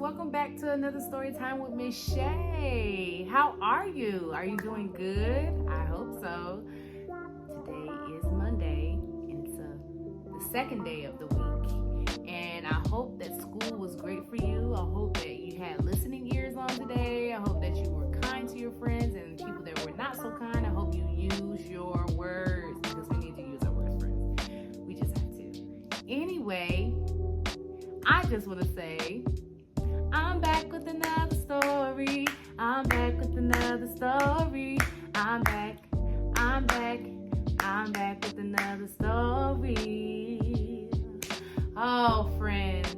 welcome back to another story time with Miss Shay. How are you? Are you doing good? I hope so. Today is Monday, and it's the second day of the week. And I hope that school was great for you. I hope that you had listening ears on today. I hope that you were kind to your friends and people that were not so kind. I hope you use your words because we need to use our words, friends. We just have to. Anyway, I just want to say, I'm back with another story. I'm back with another story. I'm back with another story. Oh, friends.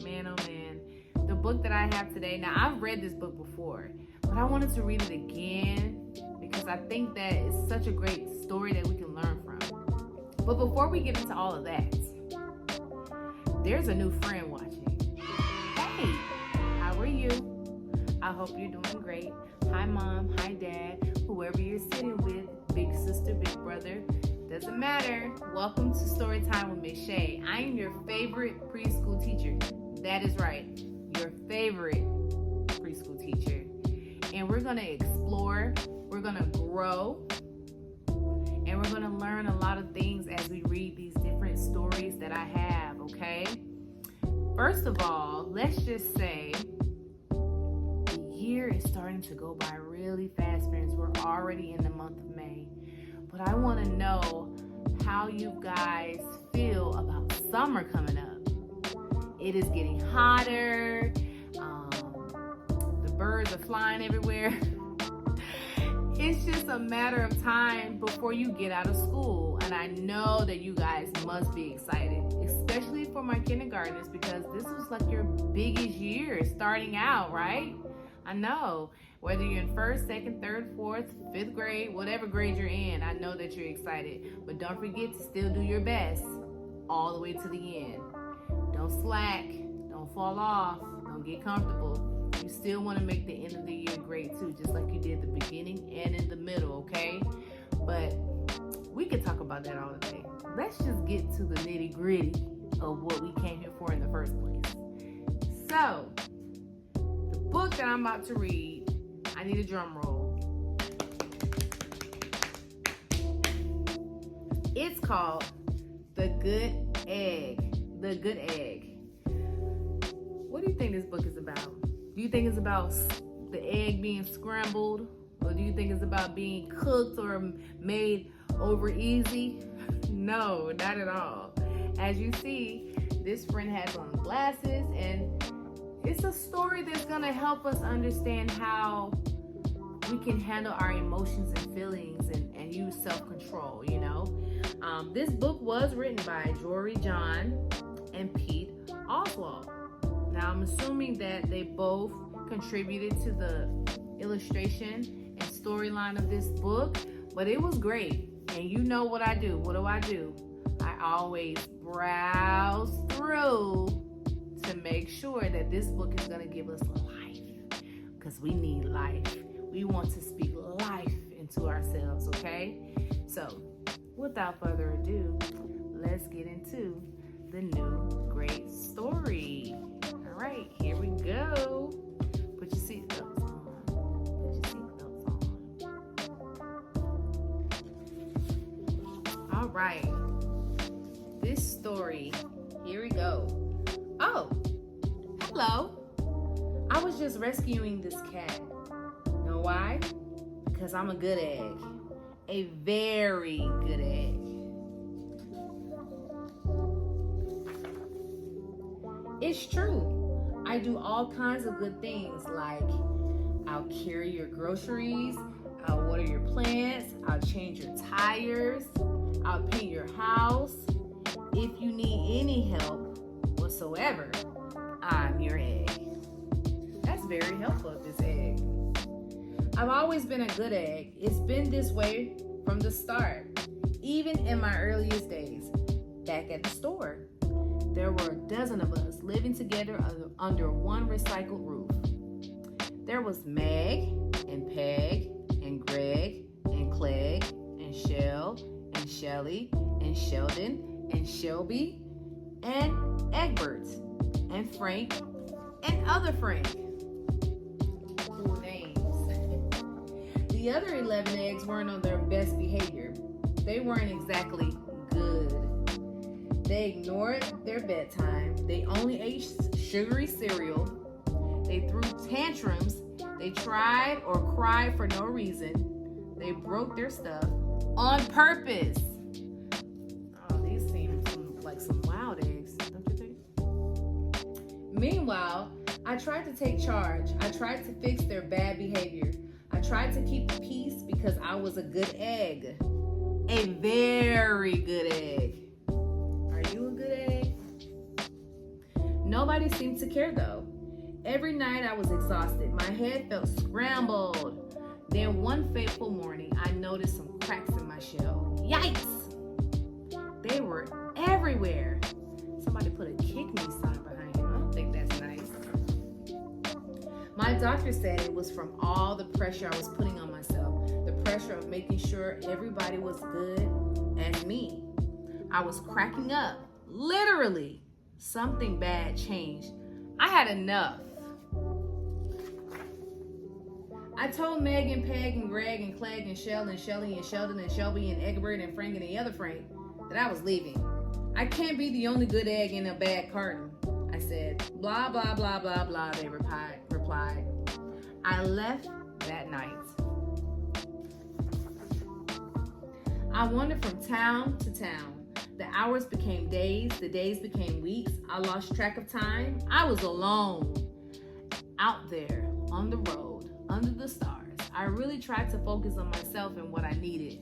Man, oh man. The book that I have today, now I've read this book before, but I wanted to read it again because I think that it's such a great story that we can learn from. But before we get into all of that, there's a new friend watching. Hey, how are you? I hope you're doing great. Hi, Mom. Hi, Dad. Whoever you're sitting with, big sister, big brother, doesn't matter. Welcome to Storytime with Miss Shay. I am your favorite preschool teacher. That is right, your favorite preschool teacher. And we're going to explore, we're going to grow, and we're going to learn a lot of things as we read these different stories that I have, okay? First of all, let's just say the year is starting to go by really fast, friends. We're already in the month of May. But I want to know how you guys feel about summer coming up. It is getting hotter. The birds are flying everywhere. It's just a matter of time before you get out of school. And I know that you guys must be excited, especially for my kindergartners, because this was like your biggest year starting out, right? I know. Whether you're in first, second, third, fourth, fifth grade, whatever grade you're in, I know that you're excited. But don't forget to still do your best all the way to the end. Don't slack. Don't fall off. Don't get comfortable. You still want to make the end of the year great too, just like you did the beginning and in the middle, okay? But we could talk about that all day. Let's just get to the nitty gritty of what we came here for in the first place. So, the book that I'm about to read, I need a drum roll. It's called The Good Egg. The Good Egg. What do you think this book is about? Do you think it's about the egg being scrambled? Or do you think it's about being cooked or made over easy? No, not at all. As you see, this friend has on glasses, and it's a story that's going to help us understand how we can handle our emotions and feelings and use self-control, you know. This book was written by Jory John and Pete Oswald. Now, I'm assuming that they both contributed to the illustration and storyline of this book, but it was great. And you know what I do. What do? I always browse through to make sure that this book is going to give us life, because we need life. We want to speak life into ourselves, okay? So, without further ado, let's get into the new great story. All right, here we go. Put your seatbelts on. All right. This story, here we go. Oh, hello. I was just rescuing this cat. Know why? Because I'm a good egg. A very good egg. It's true. I do all kinds of good things, like I'll carry your groceries, I'll water your plants, I'll change your tires, I'll paint your house. If you need any help whatsoever, I'm your egg. That's very helpful of this egg. I've always been a good egg. It's been this way from the start, even in my earliest days, back at the store. There were a dozen of us living together under one recycled roof. There was Meg and Peg and Greg and Clegg and Shell and Shelly and Sheldon and Shelby and Egbert and Frank and other Frank. Cool names. The other 11 eggs weren't on their best behavior. They weren't exactly good. They ignored their bedtime. They only ate sugary cereal. They threw tantrums. They tried or cried for no reason. They broke their stuff on purpose. Oh, these seem like some wild eggs, don't you think? Meanwhile, I tried to take charge. I tried to fix their bad behavior. I tried to keep the peace because I was a good egg. A very good egg. Are you a good egg? Nobody seemed to care though. Every night I was exhausted. My head felt scrambled. Then one fateful morning, I noticed some cracks in my shell. Yikes! They were everywhere. Somebody put a kick me sign behind you. I don't think that's nice. My doctor said it was from all the pressure I was putting on myself. The pressure of making sure everybody was good as me. I was cracking up. Literally, something bad changed. I had enough. I told Meg and Peg and Greg and Clegg and Shell and Shelly and Sheldon and Shelby and Egbert and Frank and the other Frank that I was leaving. I can't be the only good egg in a bad carton, I said. Blah, blah, blah, blah, blah, they replied. I left that night. I wandered from town to town. The hours became days, the days became weeks. I lost track of time. I was alone, out there on the road, under the stars. I really tried to focus on myself and what I needed.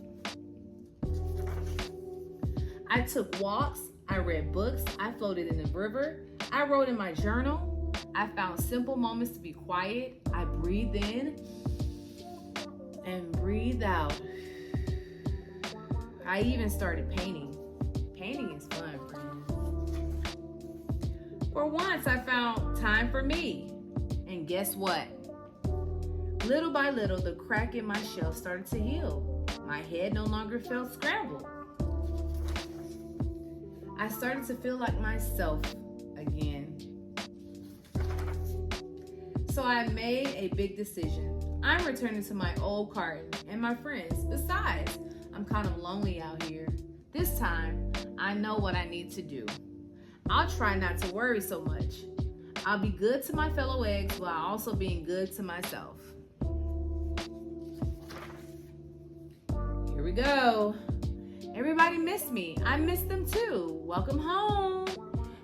I took walks, I read books, I floated in the river, I wrote in my journal. I found simple moments to be quiet. I breathed in and breathed out. I even started painting. Painting is fun, friends. For once, I found time for me. And guess what? Little by little, the crack in my shell started to heal. My head no longer felt scrambled. I started to feel like myself again. So I made a big decision. I'm returning to my old carton and my friends. Besides, I'm kind of lonely out here. This time, I know what I need to do. I'll try not to worry so much. I'll be good to my fellow eggs while also being good to myself. Here we go. Everybody missed me. I missed them too. Welcome home.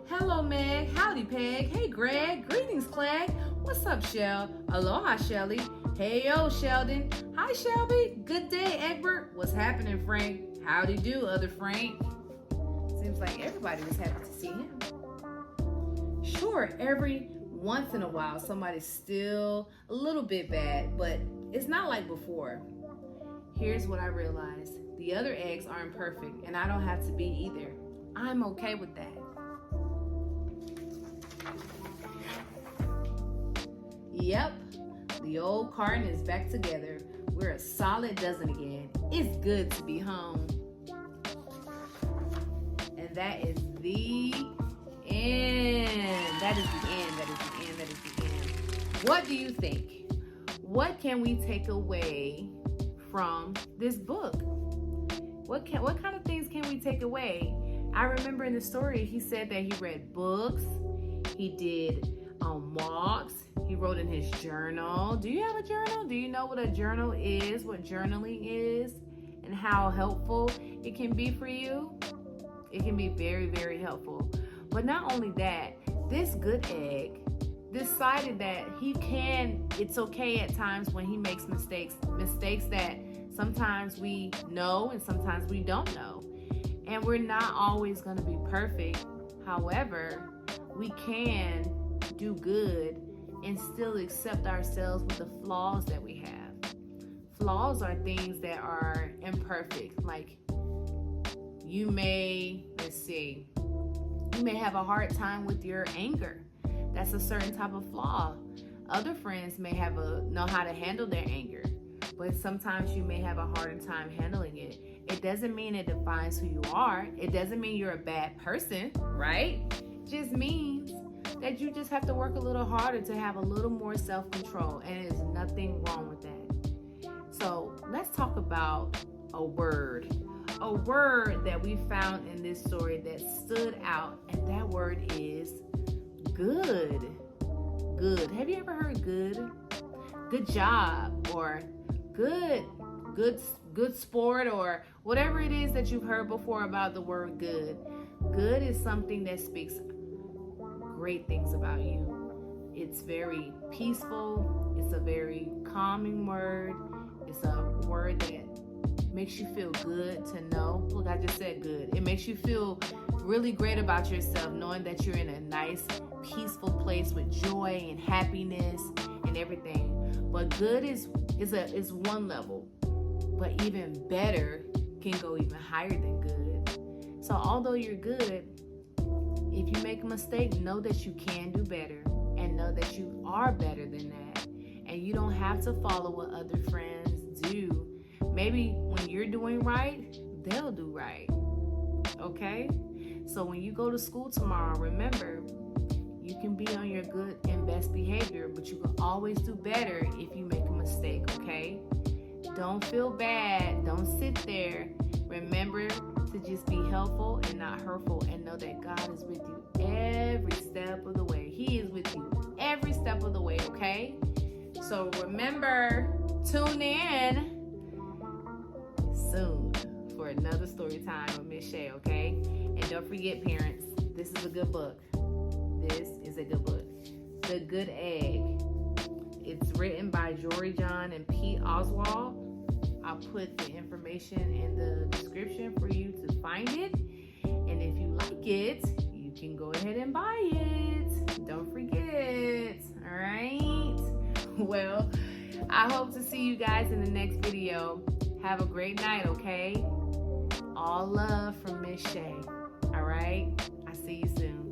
Hello, Meg. Howdy, Peg. Hey, Greg. Greetings, Clegg. What's up, Shell? Aloha, Shelly. Hey, yo, Sheldon. Hi, Shelby. Good day, Egbert. What's happening, Frank? Howdy do, other Frank. Seems like everybody was happy to see him. Sure, every once in a while, somebody's still a little bit bad, but it's not like before. Here's what I realized. The other eggs aren't perfect, and I don't have to be either. I'm okay with that. Yep, the old carton is back together. We're a solid dozen again. It's good to be home. And that is the end. That is the end. That is the end. That is the end. What do you think? What can we take away from this book? What kind of things can we take away? I remember in the story, he said that he read books. He did walks. He wrote in his journal. Do you have a journal? Do you know what a journal is, what journaling is, and how helpful it can be for you? It can be very, very helpful. But not only that, this good egg decided that it's okay at times when he makes mistakes that sometimes we know and sometimes we don't know. And we're not always going to be perfect. However, we can do good and still accept ourselves with the flaws that we have. Flaws are things that are imperfect. Like you may have a hard time with your anger. That's a certain type of flaw. Other friends may know how to handle their anger, but sometimes you may have a harder time handling it. It doesn't mean it defines who you are. It doesn't mean you're a bad person, right? It just means that you just have to work a little harder to have a little more self-control, and there's nothing wrong with that. So let's talk about a word that we found in this story that stood out, and that word is good. Good. Have you ever heard good? Good job, or good sport, or whatever it is that you've heard before about the word good. Good is something that speaks great things about you. It's very peaceful. It's a very calming word. It's a word that makes you feel good to know. Look, I just said good. It makes you feel really great about yourself, knowing that you're in a nice, peaceful place with joy and happiness and everything. But good is one level, but even better can go even higher than good. So although you're good, if you make a mistake, know that you can do better, and know that you are better than that. And you don't have to follow what other friends do. Maybe when you're doing right, they'll do right. Okay? So when you go to school tomorrow, remember, you can be on your good and best behavior, but you can always do better if you make a mistake, okay? Don't feel bad. Don't sit there. Remember to just be helpful and not hurtful, and know that God is with you every step of the way. He is with you every step of the way, okay? So remember, tune in soon for another story time with Miss Shay, okay? And don't forget, parents, this is a good book. This is a good book. The Good Egg. It's written by Jory John and Pete Oswald. I'll put the information in the description for you to find it. And if you like it, you can go ahead and buy it. Don't forget. All right? Well, I hope to see you guys in the next video. Have a great night, okay? All love from Miss Shay. All right? I'll see you soon.